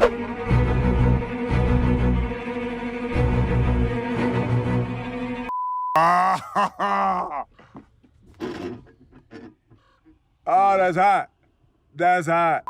Oh, that's hot. That's hot.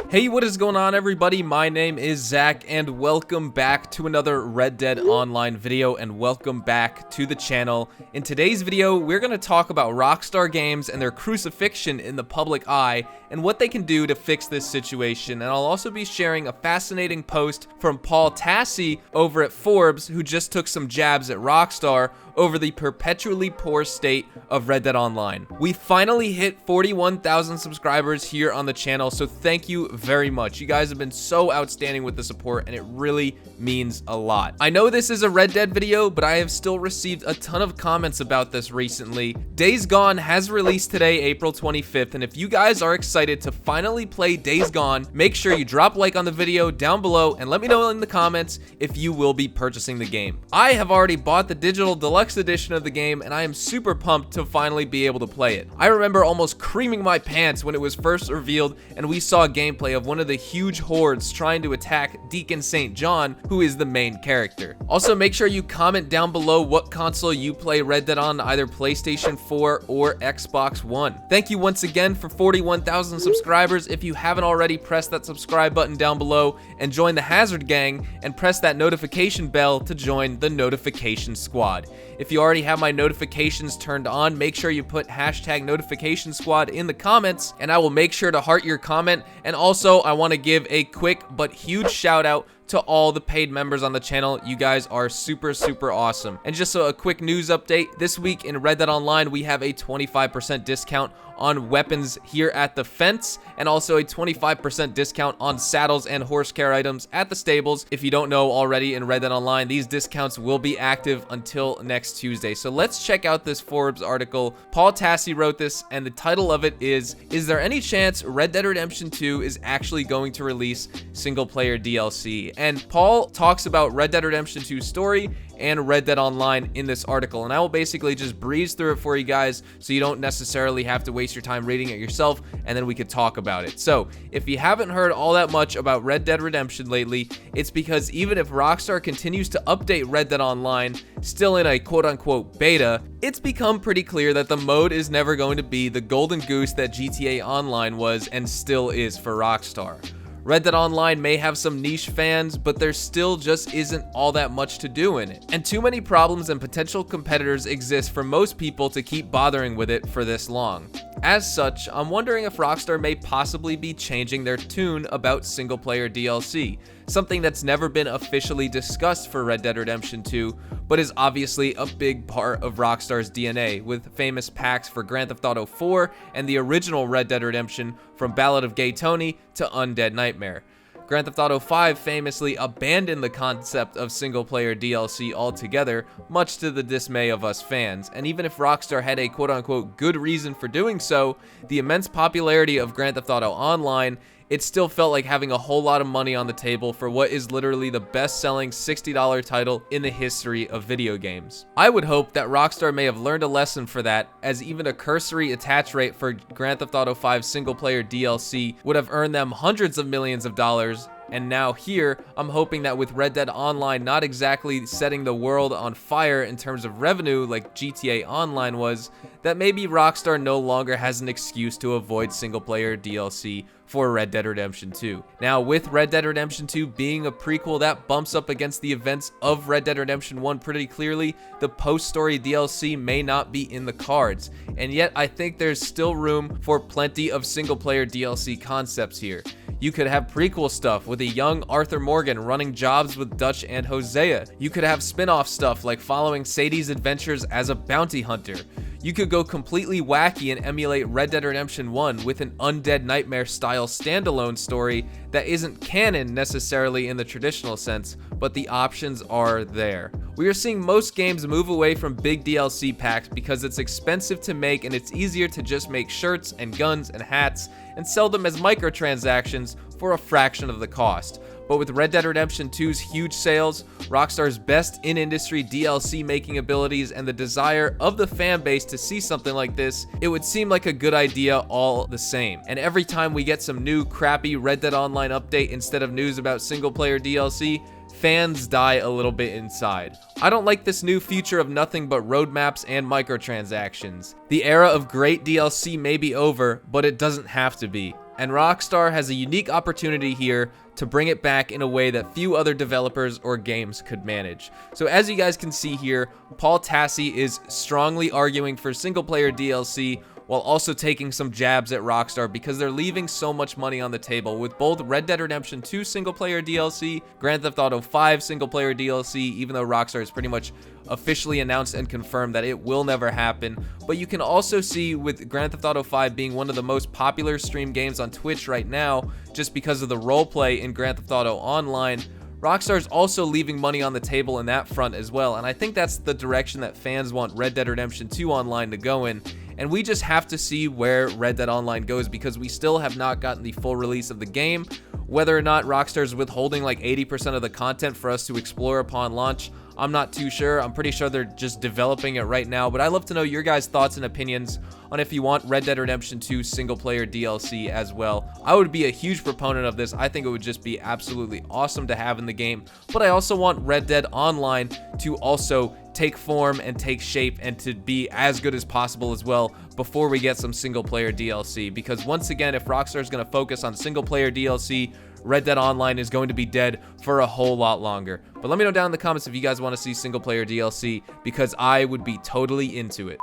Hey, what is going on, everybody? My name is Zach, and welcome back to another Red Dead Online video, and welcome back to the channel. In today's video, we're going to talk about Rockstar Games and their crucifixion in the public eye, and what they can do to fix this situation. And I'll also be sharing a fascinating post from Paul Tassi over at Forbes, who just took some jabs at Rockstar over the perpetually poor state of Red Dead Online. We finally hit 41,000 subscribers here on the channel, so thank you very much. You guys have been so outstanding with the support, and it really means a lot. I know this is a Red Dead video, but I have still received a ton of comments about this recently. Days Gone has released today, April 25th, and if you guys are excited to finally play Days Gone, make sure you drop a like on the video down below and let me know in the comments if you will be purchasing the game. I have already bought the digital deluxe edition of the game, and I am super pumped to finally be able to play it. I remember almost creaming my pants when it was first revealed and we saw gameplay of one of the huge hordes trying to attack Deacon St. John, who is the main character. Also, make sure you comment down below what console you play Red Dead on, either PlayStation 4 or Xbox One. Thank you once again for 41,000 subscribers. If you haven't already, press that subscribe button down below and join the Hazard Gang, and press that notification bell to join the notification squad. If you already have my notifications turned on, make sure you put hashtag notification squad in the comments, and I will make sure to heart your comment. And also, I want to give a quick but huge shout out to all the paid members on the channel. You guys are super awesome. And just a quick news update, this week in Red Dead Online, we have a 25% discount on weapons here at the fence, and also a 25% discount on saddles and horse care items at the stables. If you don't know already, in Red Dead Online, these discounts will be active until next Tuesday. So let's check out this Forbes article. Paul Tassi wrote this, and the title of it is there any chance Red Dead Redemption 2 is actually going to release single player DLC? And Paul talks about Red Dead Redemption 2 story and Red Dead Online in this article, and I will basically just breeze through it for you guys so you don't necessarily have to waste your time reading it yourself, and then we could talk about it. So if you haven't heard all that much about Red Dead Redemption lately, it's because even if Rockstar continues to update Red Dead Online, still in a quote-unquote beta, it's become pretty clear that the mode is never going to be the golden goose that GTA Online was and still is for Rockstar. Red Dead Online may have some niche fans, but there still just isn't all that much to do in it. And too many problems and potential competitors exist for most people to keep bothering with it for this long. As such, I'm wondering if Rockstar may possibly be changing their tune about single player DLC, something that's never been officially discussed for Red Dead Redemption 2, but is obviously a big part of Rockstar's DNA, with famous packs for Grand Theft Auto 4 and the original Red Dead Redemption, from Ballad of Gay Tony to Undead Nightmare. Grand Theft Auto 5 famously abandoned the concept of single-player DLC altogether, much to the dismay of us fans. And even if Rockstar had a quote-unquote good reason for doing so, the immense popularity of Grand Theft Auto Online, it still felt like having a whole lot of money on the table for what is literally the best-selling $60 title in the history of video games. I would hope that Rockstar may have learned a lesson for that, as even a cursory attach rate for Grand Theft Auto 5 single-player DLC would have earned them hundreds of millions of dollars. And now here, I'm hoping that with Red Dead Online not exactly setting the world on fire in terms of revenue like GTA Online was, that maybe Rockstar no longer has an excuse to avoid single-player DLC for Red Dead Redemption 2. Now, with Red Dead Redemption 2 being a prequel that bumps up against the events of Red Dead Redemption 1 pretty clearly, the post-story DLC may not be in the cards. And yet, I think there's still room for plenty of single-player DLC concepts here. You could have prequel stuff with a young Arthur Morgan running jobs with Dutch and Hosea. You could have spin-off stuff like following Sadie's adventures as a bounty hunter. You could go completely wacky and emulate Red Dead Redemption 1 with an Undead Nightmare style standalone story that isn't canon necessarily in the traditional sense, but the options are there. We are seeing most games move away from big DLC packs because it's expensive to make, and it's easier to just make shirts and guns and hats and sell them as microtransactions for a fraction of the cost. But with Red Dead Redemption 2's huge sales, Rockstar's best in-industry DLC making abilities, and the desire of the fan base to see something like this, it would seem like a good idea all the same. And every time we get some new crappy Red Dead Online update instead of news about single-player DLC, fans die a little bit inside. I don't like this new future of nothing but roadmaps and microtransactions. The era of great DLC may be over, but it doesn't have to be. And Rockstar has a unique opportunity here to bring it back in a way that few other developers or games could manage. So as you guys can see here, Paul Tassi is strongly arguing for single-player DLC, while also taking some jabs at Rockstar because they're leaving so much money on the table with both Red Dead Redemption 2 single-player DLC, Grand Theft Auto 5 single-player DLC, even though Rockstar has pretty much officially announced and confirmed that it will never happen. But you can also see with Grand Theft Auto 5 being one of the most popular streamed games on Twitch right now, just because of the roleplay in Grand Theft Auto Online, Rockstar's also leaving money on the table in that front as well, and I think that's the direction that fans want Red Dead Redemption 2 Online to go in. And we just have to see where Red Dead Online goes because we still have not gotten the full release of the game. Whether or not Rockstar's withholding like 80% of the content for us to explore upon launch, I'm not too sure. I'm pretty sure they're just developing it right now, but I'd love to know your guys' thoughts and opinions on if you want Red Dead Redemption 2 single-player DLC as well. I would be a huge proponent of this. I think it would just be absolutely awesome to have in the game, but I also want Red Dead Online to also take form and take shape and to be as good as possible as well before we get some single-player DLC, because once again, if Rockstar is going to focus on single-player DLC, Red Dead Online is going to be dead for a whole lot longer. But let me know down in the comments if you guys want to see single-player DLC, because I would be totally into it.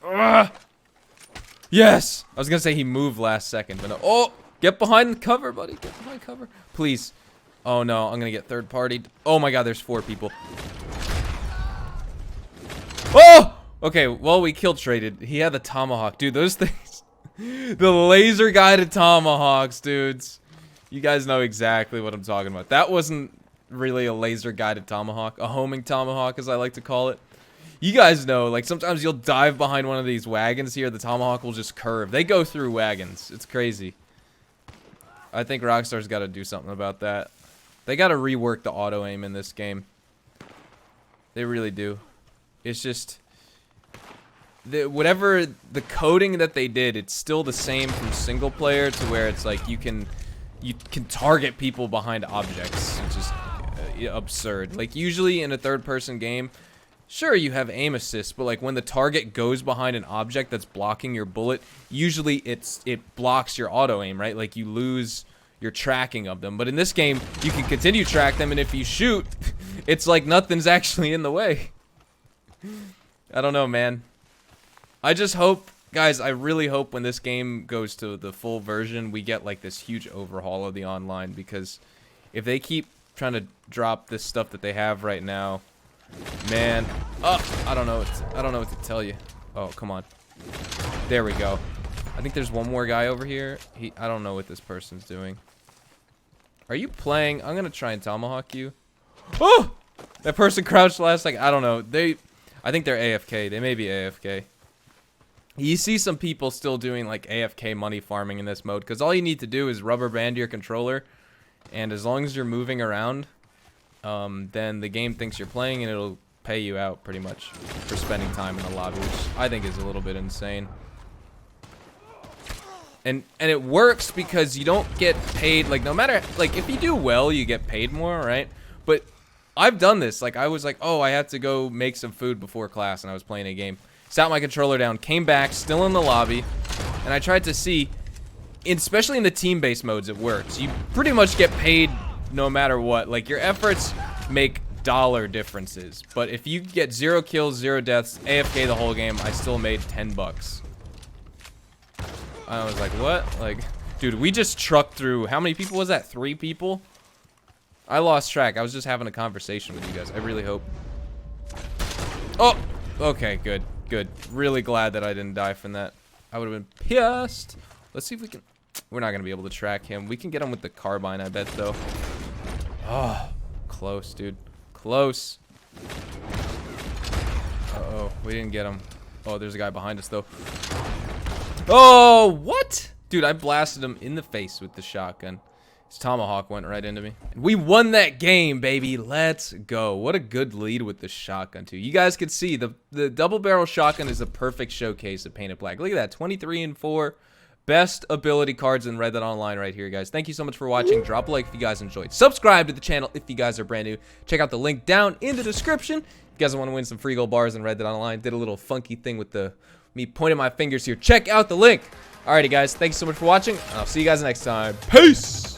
Ugh. Yes! I was going to say he moved last second, but no. Oh! Get behind the cover, buddy. Get behind cover. Please. Oh, no. I'm going to get third-partied. Oh, my God. There's 4 people. Oh! Okay, well, we kill traded. He had the tomahawk. Dude, those things. The laser-guided tomahawks, dudes. You guys know exactly what I'm talking about. That wasn't really a laser-guided tomahawk. A homing tomahawk, as I like to call it. You guys know, like, sometimes you'll dive behind one of these wagons here. The tomahawk will just curve. They go through wagons. It's crazy. I think Rockstar's got to do something about that. They got to rework the auto-aim in this game. They really do. It's just... whatever the coding that they did, it's still the same from single player to where it's like you can target people behind objects, which is absurd. Like usually in a third-person game, sure you have aim assist, but like when the target goes behind an object that's blocking your bullet, usually it blocks your auto aim, right? Like you lose your tracking of them. But in this game, you can continue to track them, and if you shoot, it's like nothing's actually in the way. I don't know, man. I just hope, guys, I really hope when this game goes to the full version, we get like this huge overhaul of the online, because if they keep trying to drop this stuff that they have right now, man, I don't know what to tell you. Oh, come on. There we go. I think there's one more guy over here. I don't know what this person's doing. Are you playing? I'm gonna try and tomahawk you. Oh! That person crouched last second. I don't know. I think they're AFK. They may be AFK. You see some people still doing like AFK money farming in this mode, because all you need to do is rubber band your controller, and as long as you're moving around, then the game thinks you're playing and it'll pay you out pretty much for spending time in the lobby, which I think is a little bit insane. And it works because you don't get paid, like no matter, like if you do well, you get paid more, right? But I've done this, like I was like, oh, I have to go make some food before class, and I was playing a game. Sat my controller down, came back, still in the lobby, and I tried to see, especially in the team-based modes, it works. You pretty much get paid no matter what. Like, your efforts make dollar differences, but if you get 0 kills, 0 deaths, AFK the whole game, I still made 10 bucks. I was like, what? Like, dude, we just trucked through, how many people was that? 3 people? I lost track. I was just having a conversation with you guys. I really hope. Oh, okay, good. Good. Really glad that I didn't die from that. I would have been pissed. Let's see if we can... We're not going to be able to track him. We can get him with the carbine, I bet, though. Oh, close, dude. Close. Uh-oh. We didn't get him. Oh, there's a guy behind us, though. Oh, what? Dude, I blasted him in the face with the shotgun. His tomahawk went right into me. We won that game, baby. Let's go. What a good lead with the shotgun, too. You guys can see the double barrel shotgun is a perfect showcase of Painted Black. Look at that. 23 and 4. Best ability cards in Red Dead Online right here, guys. Thank you so much for watching. Drop a like if you guys enjoyed. Subscribe to the channel if you guys are brand new. Check out the link down in the description. If you guys want to win some free gold bars in Red Dead Online, did a little funky thing with me pointing my fingers here. Check out the link. Alrighty, guys. Thank you so much for watching. I'll see you guys next time. Peace!